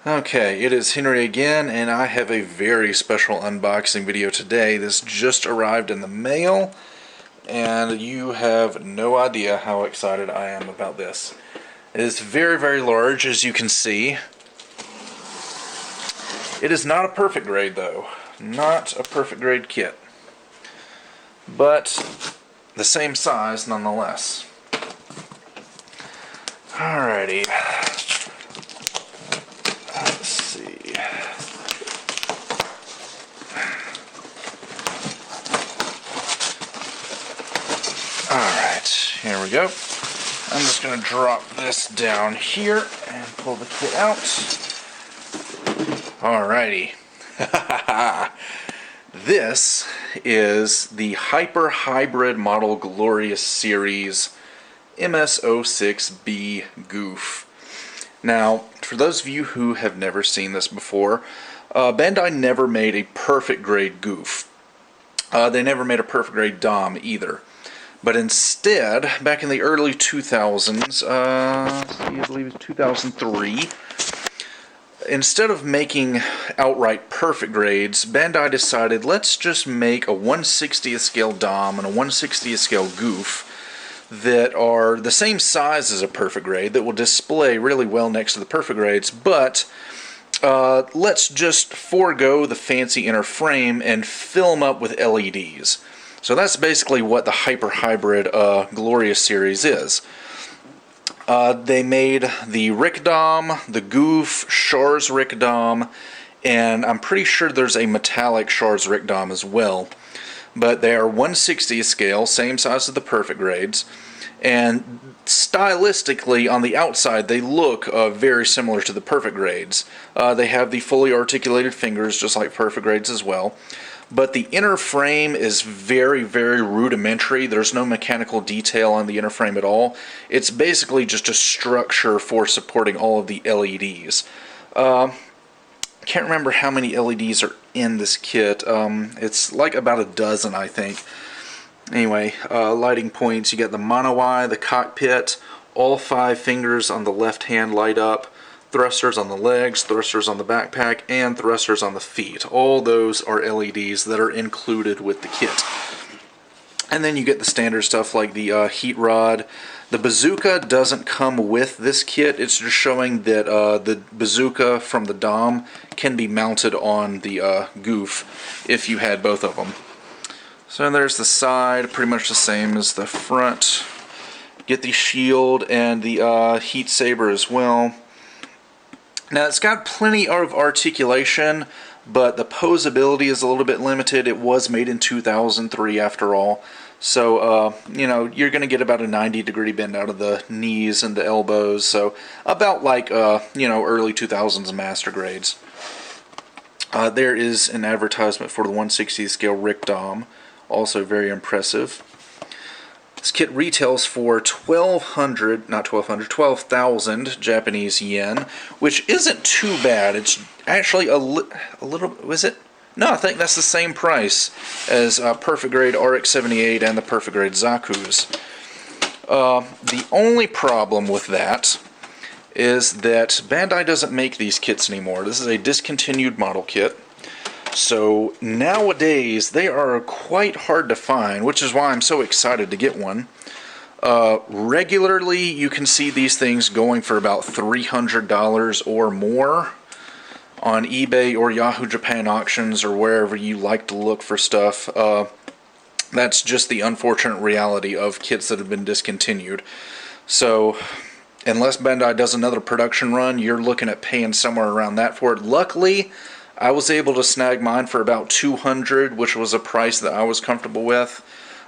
Okay, it is Henry again, and I have a very special unboxing video today. This just arrived in the mail, and you have no idea how excited I am about this. It is very, very large, as you can see. It is not a perfect grade, though. Not a perfect grade kit. But the same size, nonetheless. Alrighty. Let's see. Alright, here we go. I'm just going to drop this down here and pull the kit out. Alrighty. This is the Hyper Hybrid Model Glorious Series MS06B Gouf. Now, for those of you who have never seen this before, Bandai never made a perfect grade Gouf. They never made a perfect grade Dom either. But instead, back in the early 2000s, I believe it was 2003, instead of making outright perfect grades, Bandai decided, let's just make a 1/60th scale Dom and a 1/60th scale Gouf that are the same size as a perfect grade, that will display really well next to the perfect grades, but let's just forego the fancy inner frame and fill them up with LEDs. So that's basically what the Hyper Hybrid Glorious series is. They made the Rick Dom, the Gouf, Char's Rick Dom, and I'm pretty sure there's a metallic Char's Rick Dom as well. But they are 1/60th scale, same size as the perfect grades, and stylistically on the outside they look very similar to the perfect grades. They have the fully articulated fingers just like perfect grades as well. But the inner frame is very, very rudimentary. There's no mechanical detail on the inner frame at all. It's basically just a structure for supporting all of the LEDs. Can't remember how many LEDs are in this kit. It's like about a dozen, I think. Anyway, lighting points. You got the mono eye, the cockpit, all 5 fingers on the left hand light up. Thrusters on the legs, thrusters on the backpack, and thrusters on the feet. All those are LEDs that are included with the kit. And then you get the standard stuff like the heat rod. The bazooka doesn't come with this kit. It's just showing that the bazooka from the Dom can be mounted on the Gouf if you had both of them. So there's the side, pretty much the same as the front. Get the shield and the heat saber as well. Now it's got plenty of articulation, but the posability is a little bit limited. It was made in 2003 after all. So, you know, you're going to get about a 90-degree bend out of the knees and the elbows. So about like, you know, early 2000s master grades. There is an advertisement for the 1/60th scale Rick Dom. Also very impressive. This kit retails for 12,000 Japanese yen, which isn't too bad. It's actually a little, was it? No, I think that's the same price as perfect grade RX-78 and the perfect grade Zaku's. The only problem with that is that Bandai doesn't make these kits anymore. This is a discontinued model kit. So nowadays they are quite hard to find, which is why I'm so excited to get one. Regularly you can see these things going for about $300 or more on eBay or Yahoo Japan auctions or wherever you like to look for stuff. That's just the unfortunate reality of kits that have been discontinued. So unless Bandai does another production run, you're looking at paying somewhere around that for it. Luckily, I was able to snag mine for about $200, which was a price that I was comfortable with.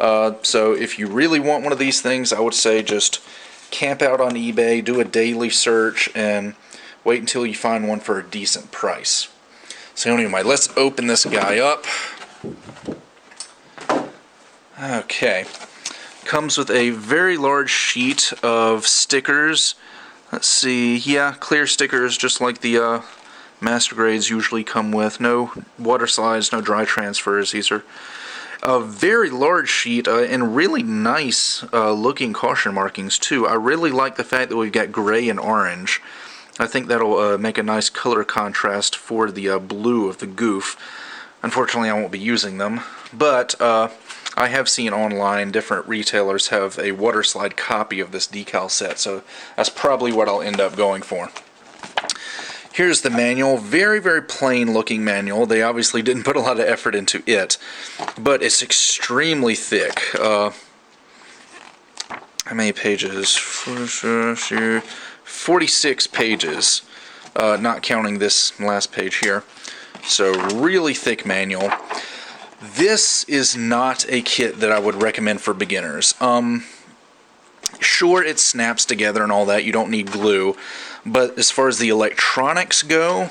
So if you really want one of these things, I would say just camp out on eBay, do a daily search, and wait until you find one for a decent price. So anyway, let's open this guy up. Okay. Comes with a very large sheet of stickers. Let's see, yeah, clear stickers just like the master grades usually come with. No water slides, no dry transfers. These are a very large sheet and really nice looking caution markings too. I really like the fact that we've got gray and orange. I think that'll make a nice color contrast for the blue of the Gouf. Unfortunately, I won't be using them, but I have seen online different retailers have a water slide copy of this decal set, so that's probably what I'll end up going for. Here's the manual. Very, very plain looking manual. They obviously didn't put a lot of effort into it, but it's extremely thick. How many pages? 46 pages, not counting this last page here. So really thick manual. This is not a kit that I would recommend for beginners. Sure, it snaps together and all that. You don't need glue. But as far as the electronics go,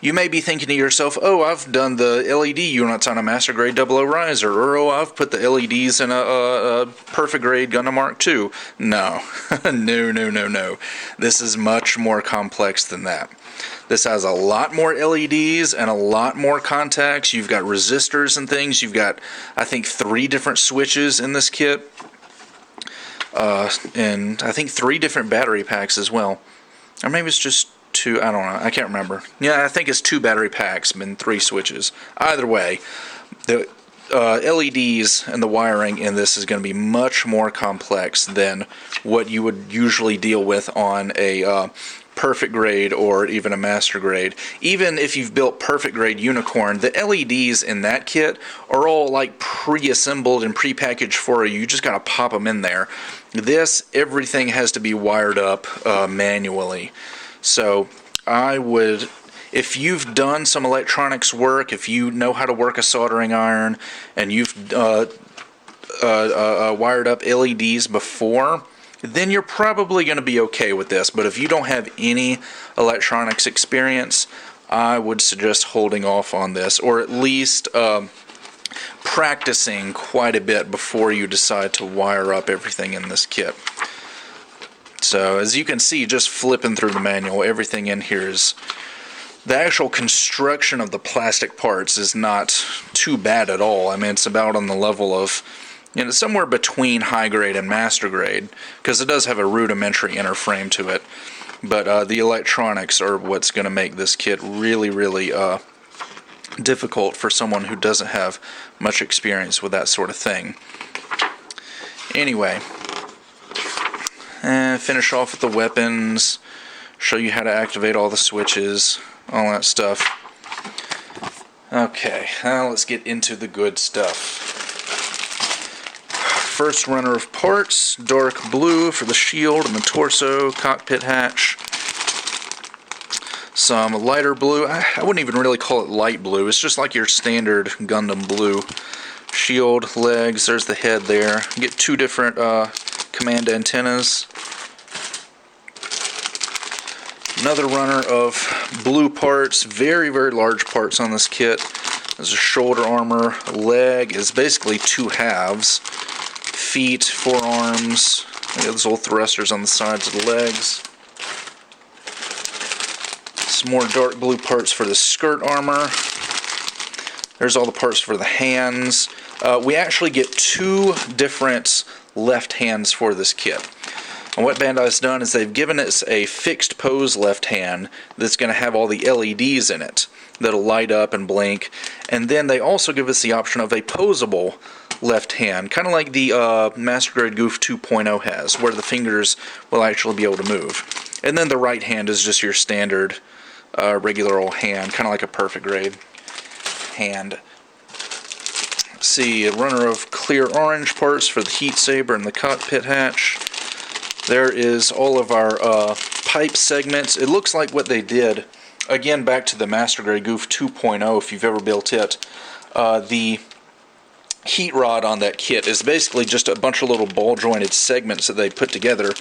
you may be thinking to yourself, oh, I've done the LED units on a Master Grade 00 riser, or oh, I've put the LEDs in a Perfect Grade Gundam Mark II. No. No. This is much more complex than that. This has a lot more LEDs and a lot more contacts. You've got resistors and things. You've got, I think, 3 different switches in this kit. And I think 3 different battery packs as well. Or maybe it's just 2, I don't know, I can't remember. Yeah, I think it's 2 battery packs and 3 switches. Either way, the LEDs and the wiring in this is going to be much more complex than what you would usually deal with on a Perfect Grade or even a Master Grade. Even if you've built Perfect Grade Unicorn, the LEDs in that kit are all like pre-assembled and pre-packaged for you. You just gotta pop them in there. This, everything has to be wired up manually. So I would, if you've done some electronics work, if you know how to work a soldering iron, and you've wired up LEDs before, then you're probably going to be okay with this. But if you don't have any electronics experience, I would suggest holding off on this, or at least practicing quite a bit before you decide to wire up everything in this kit. So as you can see, just flipping through the manual, everything in here is, the actual construction of the plastic parts is not too bad at all. I mean, it's about on the level of, you know, somewhere between high grade and master grade, because it does have a rudimentary inner frame to it. But the electronics are what's going to make this kit really, really difficult for someone who doesn't have much experience with that sort of thing. Anyway, finish off with the weapons, show you how to activate all the switches, all that stuff. Okay, now let's get into the good stuff. First runner of parts, dark blue for the shield and the torso, cockpit hatch. Some lighter blue, I wouldn't even really call it light blue, it's just like your standard Gundam blue. Shield, legs, there's the head there. You get 2 different command antennas. Another runner of blue parts, very, very large parts on this kit. There's a shoulder armor, leg is basically 2 halves. Feet, forearms, we got those little thrusters on the sides of the legs. Some more dark blue parts for the skirt armor. There's all the parts for the hands. We actually get 2 different left hands for this kit. And what Bandai's done is they've given us a fixed pose left hand that's going to have all the LEDs in it that'll light up and blink. And then they also give us the option of a posable left hand, kind of like the Master Grade Gouf 2.0 has, where the fingers will actually be able to move. And then the right hand is just your standard regular old hand, kind of like a Perfect Grade hand. Let's see, a runner of clear orange parts for the heat saber and the cockpit hatch. There is all of our pipe segments. It looks like what they did, again back to the Master Grade Gouf 2.0 if you've ever built it. The heat rod on that kit is basically just a bunch of little ball jointed segments that they put together,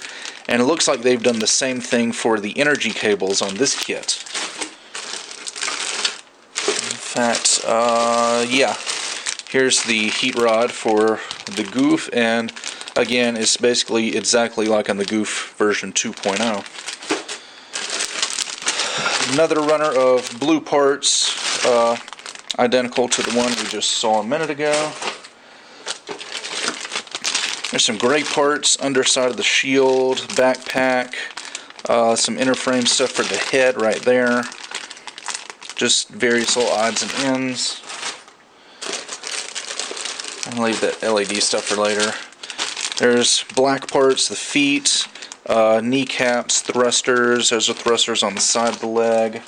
and it looks like they've done the same thing for the energy cables on this kit. In fact, yeah, here's the heat rod for the Gouf, and again, it's basically exactly like on the Gouf version 2.0. Another runner of blue parts, identical to the one we just saw a minute ago. There's some gray parts, underside of the shield, backpack, Some inner frame stuff for the head right there. Just various little odds and ends. I'll leave that LED stuff for later. There's black parts, the feet, kneecaps, thrusters. Those are thrusters on the side of the leg.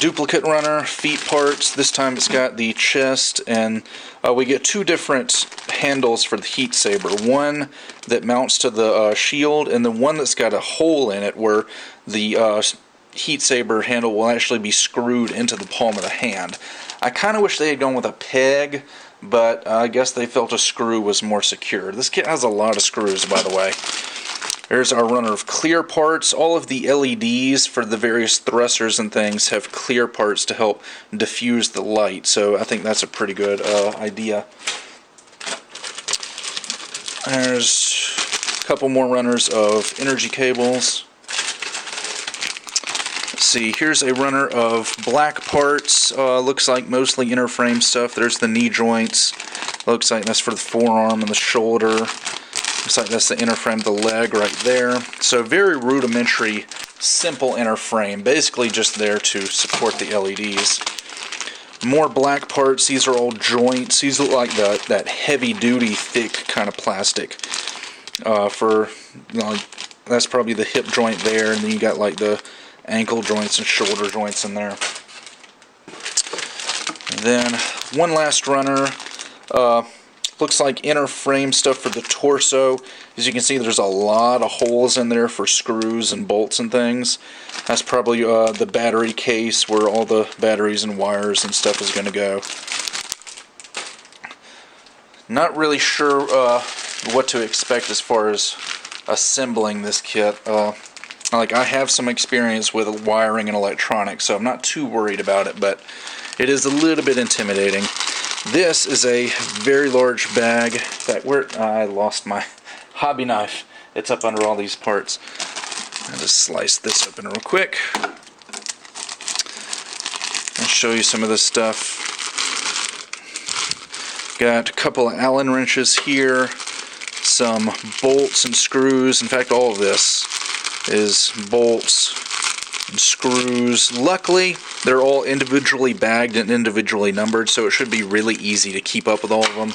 Duplicate runner, feet parts. This time it's got the chest, and we get two different handles for the heat saber. One that mounts to the shield, and then one that's got a hole in it where the heat saber handle will actually be screwed into the palm of the hand. I kind of wish they had gone with a peg, but I guess they felt a screw was more secure. This kit has a lot of screws, by the way. There's our runner of clear parts. All of the LEDs for the various thrusters and things have clear parts to help diffuse the light, so I think that's a pretty good idea. There's a couple more runners of energy cables. Let's see, here's a runner of black parts. Looks like mostly inner frame stuff. There's the knee joints. Looks like that's for the forearm and the shoulder. Looks like that's the inner frame of the leg right there. So very rudimentary, simple inner frame. Basically just there to support the LEDs. More black parts. These are all joints. These look like that heavy-duty, thick kind of plastic. That's probably the hip joint there, and then you got like the ankle joints and shoulder joints in there. And then one last runner. Looks like inner frame stuff for the torso. As you can see, there's a lot of holes in there for screws and bolts and things. That's probably the battery case where all the batteries and wires and stuff is going to go. Not really sure what to expect as far as assembling this kit. I have some experience with wiring and electronics, so I'm not too worried about it, but it is a little bit intimidating. This is a very large bag. In fact, I lost my hobby knife. It's up under all these parts. I'll just slice this open real quick. I'll show you some of this stuff. Got a couple of Allen wrenches here, some bolts and screws. In fact, all of this is bolts and screws. Luckily, they're all individually bagged and individually numbered, so it should be really easy to keep up with all of them.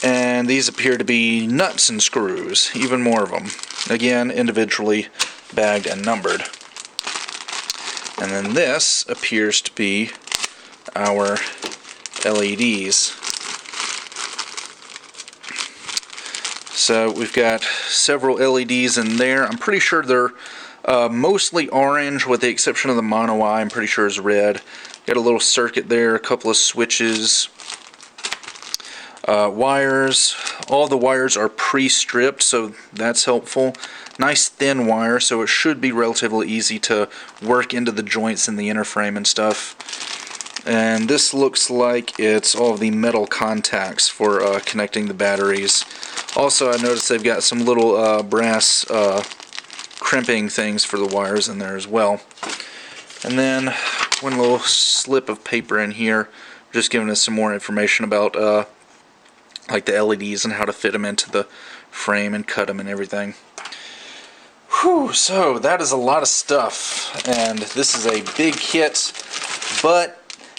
And these appear to be nuts and screws, even more of them. Again, individually bagged and numbered. And then this appears to be our LEDs. So we've got several LEDs in there. I'm pretty sure they're mostly orange, with the exception of the mono eye. I'm pretty sure is red. Got a little circuit there, a couple of switches, wires. All the wires are pre-stripped, so that's helpful. Nice thin wire, so it should be relatively easy to work into the joints in the inner frame and stuff. And this looks like it's all of the metal contacts for connecting the batteries. Also, I noticed they've got some little brass crimping things for the wires in there as well. And then one little slip of paper in here, just giving us some more information about like the LEDs and how to fit them into the frame and cut them and everything. Whew, so that is a lot of stuff, and this is a big kit, but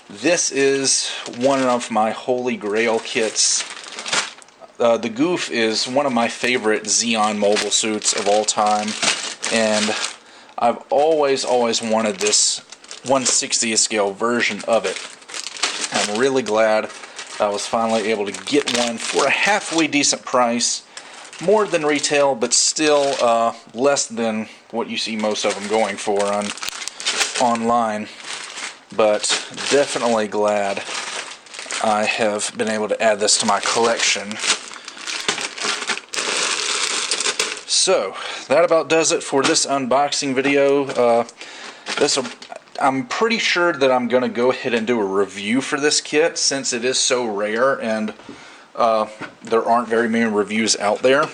this is one of my holy grail kits. The Gouf is one of my favorite Xeon mobile suits of all time, and I've always wanted this 1/60th scale version of it. I'm really glad I was finally able to get one for a halfway decent price. More than retail, but still less than what you see most of them going for online. But definitely glad I have been able to add this to my collection. So, that about does it for this unboxing video. I'm pretty sure that I'm going to go ahead and do a review for this kit, since it is so rare and there aren't very many reviews out there.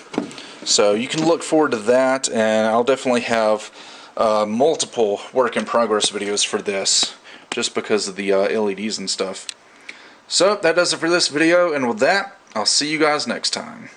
So you can look forward to that, and I'll definitely have multiple work-in-progress videos for this, just because of the LEDs and stuff. So that does it for this video, and with that, I'll see you guys next time.